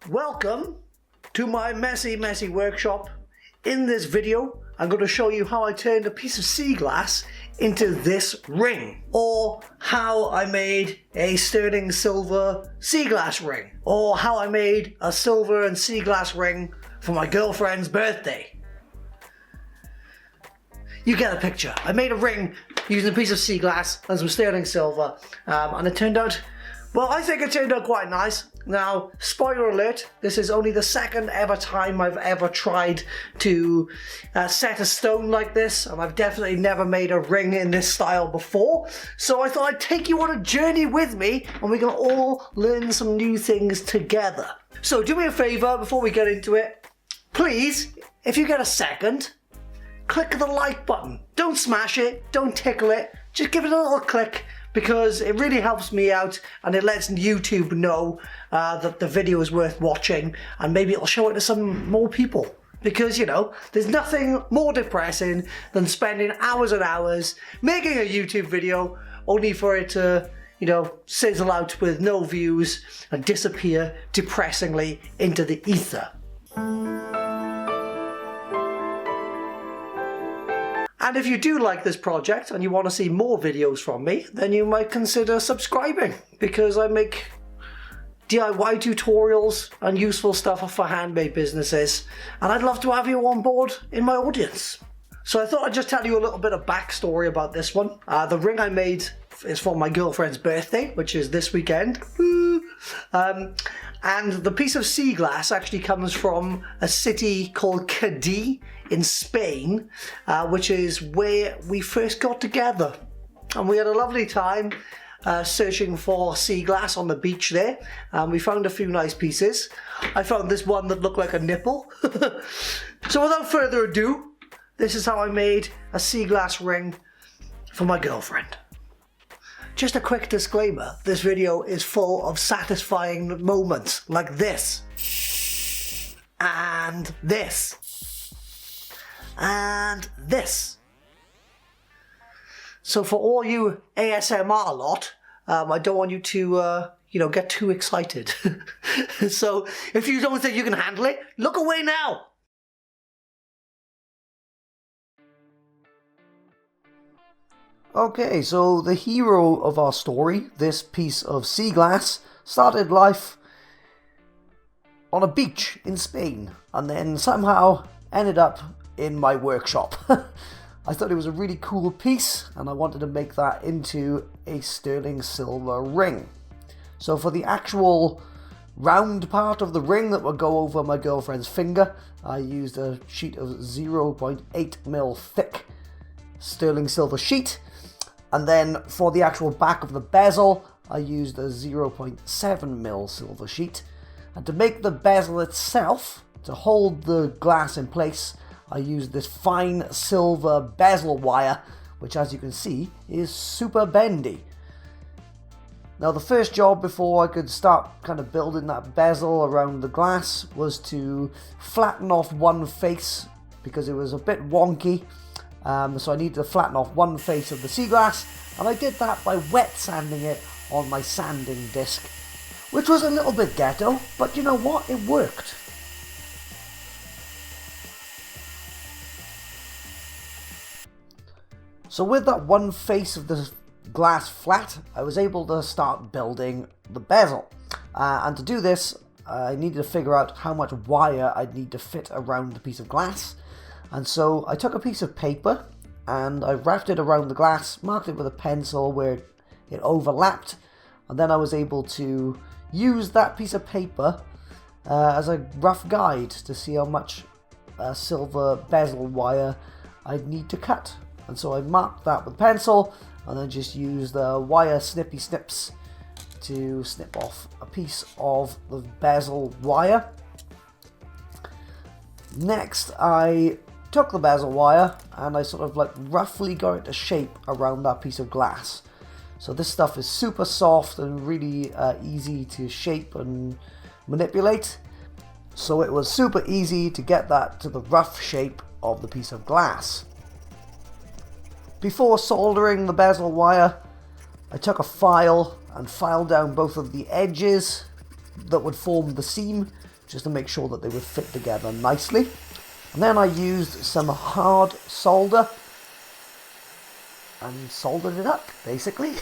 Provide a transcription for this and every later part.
Welcome to my messy workshop. In this video I'm going to show you how I turned a piece of sea glass into this ring, or how I made a sterling silver sea glass ring, or how I made a silver and sea glass ring for my girlfriend's birthday. You get a picture. I made a ring using a piece of sea glass and some sterling silver, and it turned out, well, I think it turned out quite nice. Now, spoiler alert, this is only the second ever time I've ever tried to set a stone like this, and I've definitely never made a ring in this style before. So I thought I'd take you on a journey with me, and we can all learn some new things together. So do me a favour before we get into it. Please, if you get a second, click the like button. Don't smash it, don't tickle it, just give it a little click, because it really helps me out and it lets YouTube know that the video is worth watching, and maybe it'll show it to some more people. Because, you know, there's nothing more depressing than spending hours and hours making a YouTube video only for it to, you know, sizzle out with no views and disappear depressingly into the ether. And if you do like this project and you want to see more videos from me, then you might consider subscribing, because I make DIY tutorials and useful stuff for handmade businesses, and I'd love to have you on board in my audience. So I thought I'd just tell you a little bit of backstory about this one. The ring I made is for my girlfriend's birthday, which is this weekend. And the piece of sea glass actually comes from a city called Cadiz in Spain, which is where we first got together. And we had a lovely time searching for sea glass on the beach there. We found a few nice pieces. I found this one that looked like a nipple. So without further ado, this is how I made a sea glass ring for my girlfriend. Just a quick disclaimer, this video is full of satisfying moments like this, and this, and this. So for all you ASMR lot, I don't want you to, you know, get too excited. So if you don't think you can handle it, look away now. Okay, so the hero of our story, this piece of sea glass, started life on a beach in Spain and then somehow ended up in my workshop. I thought it was a really cool piece and I wanted to make that into a sterling silver ring. So for the actual round part of the ring that would go over my girlfriend's finger, I used a sheet of 0.8mm thick sterling silver sheet. And then for the actual back of the bezel, I used a 0.7mm silver sheet. And to make the bezel itself, to hold the glass in place, I used this fine silver bezel wire, which as you can see is super bendy. Now the first job before I could start kind of building that bezel around the glass was to flatten off one face, because it was a bit wonky. So I needed to flatten off one face of the sea glass, and I did that by wet sanding it on my sanding disc, which was a little bit ghetto, but you know what, it worked. So with that one face of the glass flat, I was able to start building the bezel. And to do this, I needed to figure out how much wire I'd need to fit around the piece of glass. And so I took a piece of paper and I wrapped it around the glass, marked it with a pencil where it overlapped, and then I was able to use that piece of paper as a rough guide to see how much silver bezel wire I'd need to cut. And so I marked that with a pencil and then just used the wire snippy snips to snip off a piece of the bezel wire. Next I took the bezel wire and I sort of like roughly got it to shape around that piece of glass. So this stuff is super soft and really easy to shape and manipulate. So it was super easy to get that to the rough shape of the piece of glass. Before soldering the bezel wire, I took a file and filed down both of the edges that would form the seam just to make sure that they would fit together nicely. And then I used some hard solder and soldered it up, basically.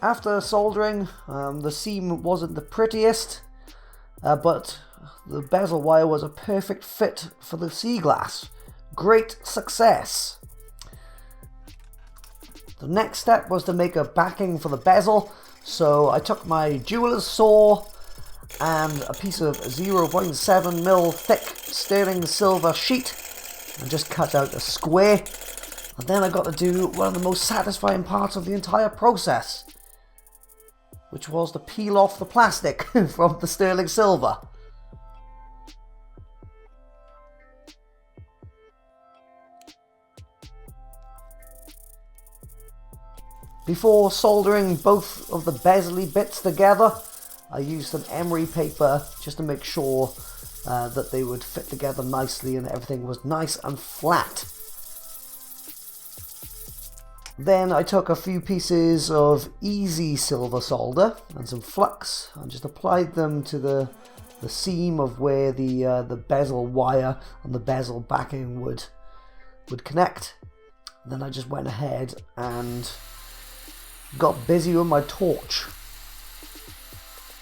After soldering, the seam wasn't the prettiest, but the bezel wire was a perfect fit for the sea glass. Great success! The next step was to make a backing for the bezel, so I took my jeweler's saw and a piece of 0.7mm thick sterling silver sheet and just cut out a square. And then I got to do one of the most satisfying parts of the entire process, which was to peel off the plastic from the sterling silver. Before soldering both of the bezel bits together, I used some emery paper just to make sure that they would fit together nicely and everything was nice and flat. Then I took a few pieces of easy silver solder and some flux and just applied them to the seam of where the bezel wire and the bezel backing would connect. Then I just went ahead and got busy with my torch.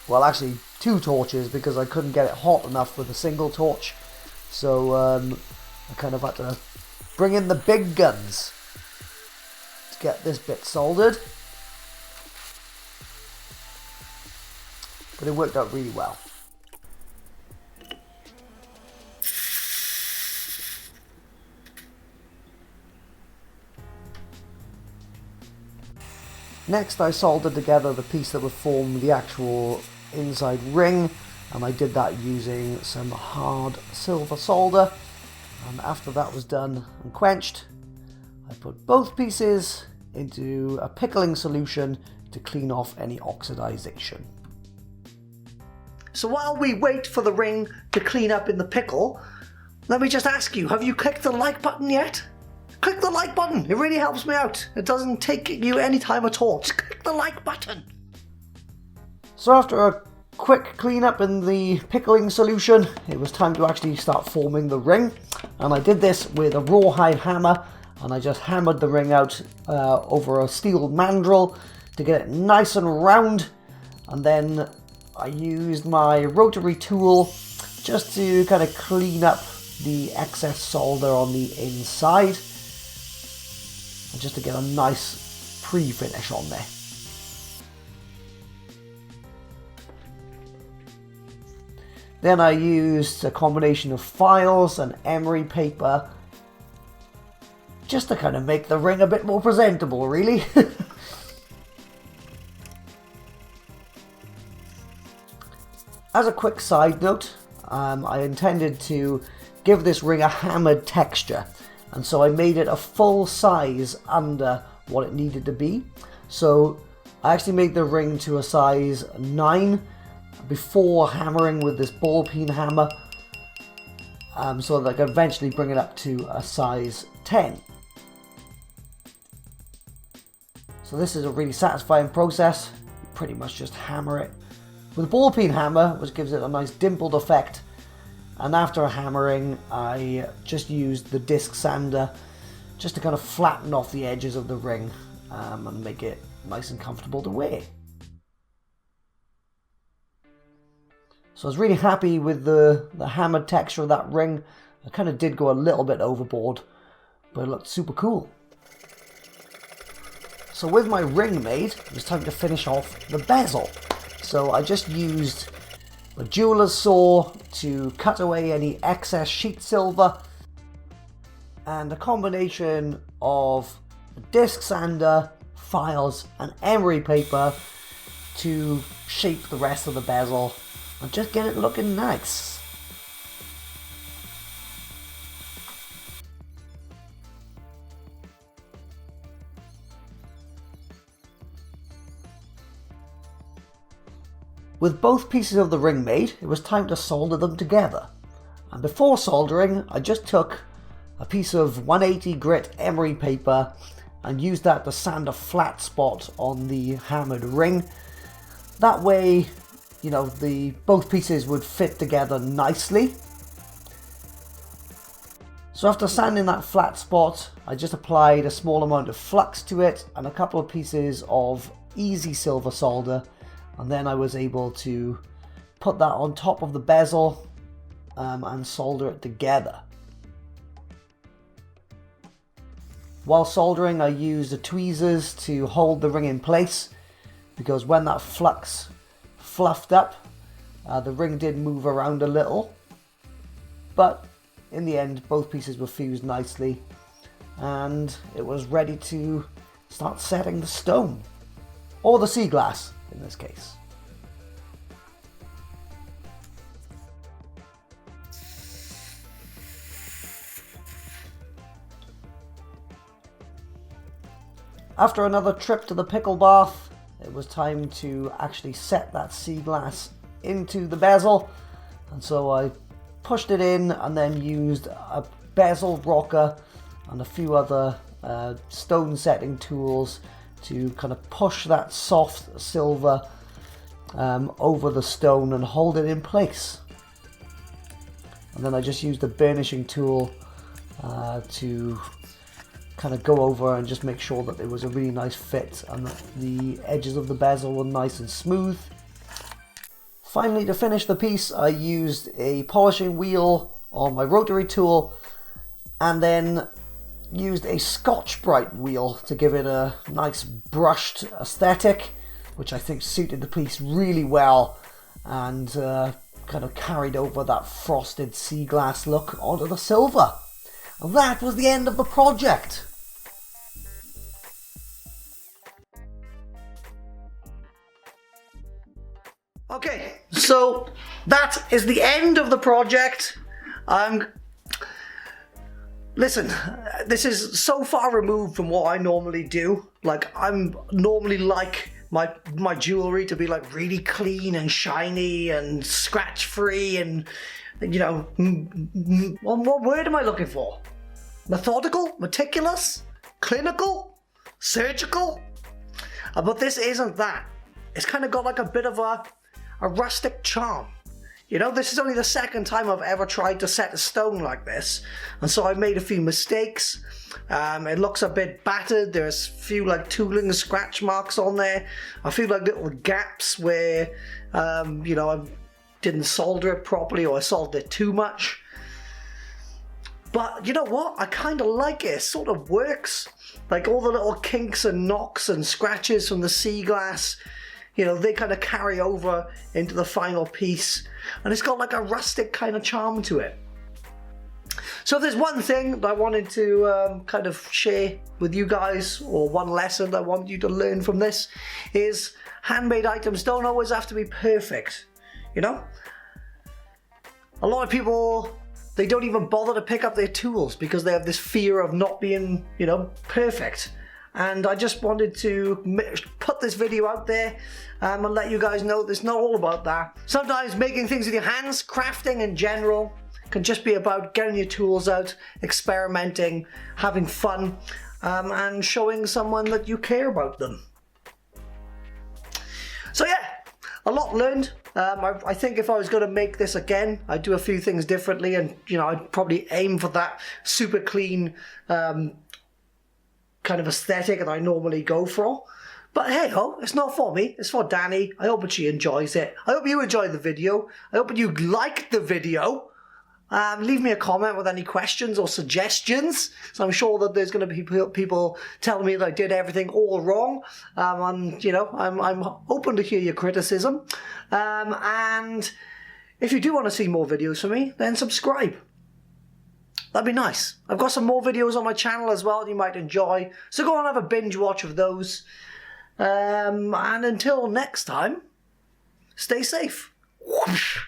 Well, actually 2 torches, because I couldn't get it hot enough with a single torch. So I kind of had to bring in the big guns to get this bit soldered. But it worked out really well. Next I soldered together the piece that would form the actual inside ring, and I did that using some hard silver solder. And after that was done and quenched, I put both pieces into a pickling solution to clean off any oxidization. So while we wait for the ring to clean up in the pickle, let me just ask you, have you clicked the like button yet? Click the like button, it really helps me out. It doesn't take you any time at all. Just click the like button. So after a quick clean up in the pickling solution, it was time to actually start forming the ring. And I did this with a rawhide hammer, and I just hammered the ring out over a steel mandrel to get it nice and round. And then I used my rotary tool just to kind of clean up the excess solder on the inside, and just to get a nice pre-finish on there. Then I used a combination of files and emery paper just to kind of make the ring a bit more presentable, really. As a quick side note, I intended to give this ring a hammered texture, and so I made it a full size under what it needed to be. So I actually made the ring to a size 9 before hammering with this ball peen hammer, so that I could eventually bring it up to a size 10. So this is a really satisfying process. You pretty much just hammer it with a ball peen hammer, which gives it a nice dimpled effect. And after hammering, I just used the disc sander just to kind of flatten off the edges of the ring and make it nice and comfortable to wear. So I was really happy with the hammered texture of that ring. I kind of did go a little bit overboard, but it looked super cool. So with my ring made, it was time to finish off the bezel. So I just used a jeweler's saw to cut away any excess sheet silver, and a combination of disc sander, files and emery paper to shape the rest of the bezel and just get it looking nice. With both pieces of the ring made, it was time to solder them together. And before soldering, I just took a piece of 180 grit emery paper and used that to sand a flat spot on the hammered ring. That way, you know, both pieces would fit together nicely. So after sanding that flat spot, I just applied a small amount of flux to it and a couple of pieces of easy silver solder, and then I was able to put that on top of the bezel and solder it together. While soldering, I used the tweezers to hold the ring in place, because when that flux fluffed up, the ring did move around a little, but in the end both pieces were fused nicely and it was ready to start setting the stone, or the sea glass in this case. After another trip to the pickle bath, it was time to actually set that sea glass into the bezel, and so I pushed it in and then used a bezel rocker and a few other stone setting tools to kind of push that soft silver over the stone and hold it in place. And then I just used a burnishing tool to kind of go over and just make sure that there was a really nice fit and that the edges of the bezel were nice and smooth. Finally, to finish the piece, I used a polishing wheel on my rotary tool and then used a Scotch-Brite wheel to give it a nice brushed aesthetic, which I think suited the piece really well and kind of carried over that frosted sea glass look onto the silver. And that was the end of the project. Okay, so that is the end of the project. Listen, this is so far removed from what I normally do. Like, I'm normally like my jewelry to be like really clean and shiny and scratch free and, you know, what word am I looking for? Methodical? Meticulous? Clinical? Surgical? But this isn't that. It's kind of got like a bit of a rustic charm. You know, this is only the second time I've ever tried to set a stone like this, and so I made a few mistakes. It looks a bit battered. There's a few like tooling scratch marks on there. I feel like little gaps where, you know, I didn't solder it properly or I soldered it too much. But you know what? I kind of like it. It sort of works. Like all the little kinks and knocks and scratches from the sea glass, you know, they kind of carry over into the final piece. And it's got like a rustic kind of charm to it. So if there's one thing that I wanted to kind of share with you guys, or one lesson that I want you to learn from this, is handmade items don't always have to be perfect, you know? A lot of people, they don't even bother to pick up their tools because they have this fear of not being, you know, perfect. And I just wanted to put this video out there and let you guys know that it's not all about that. Sometimes making things with your hands, crafting in general, can just be about getting your tools out, experimenting, having fun, and showing someone that you care about them. So yeah, a lot learned. I think if I was going to make this again, I'd do a few things differently, and you know, I'd probably aim for that super clean kind of aesthetic that I normally go for. But hey ho, it's not for me, it's for Danny. I hope that she enjoys it. I hope you enjoyed the video. I hope you liked the video. Leave me a comment with any questions or suggestions. So I'm sure that there's going to be people telling me that I did everything all wrong. And you know, I'm open to hear your criticism. And if you do want to see more videos from me, then subscribe. That'd be nice. I've got some more videos on my channel as well you might enjoy. So go and have a binge watch of those. And until next time, stay safe. Whoosh.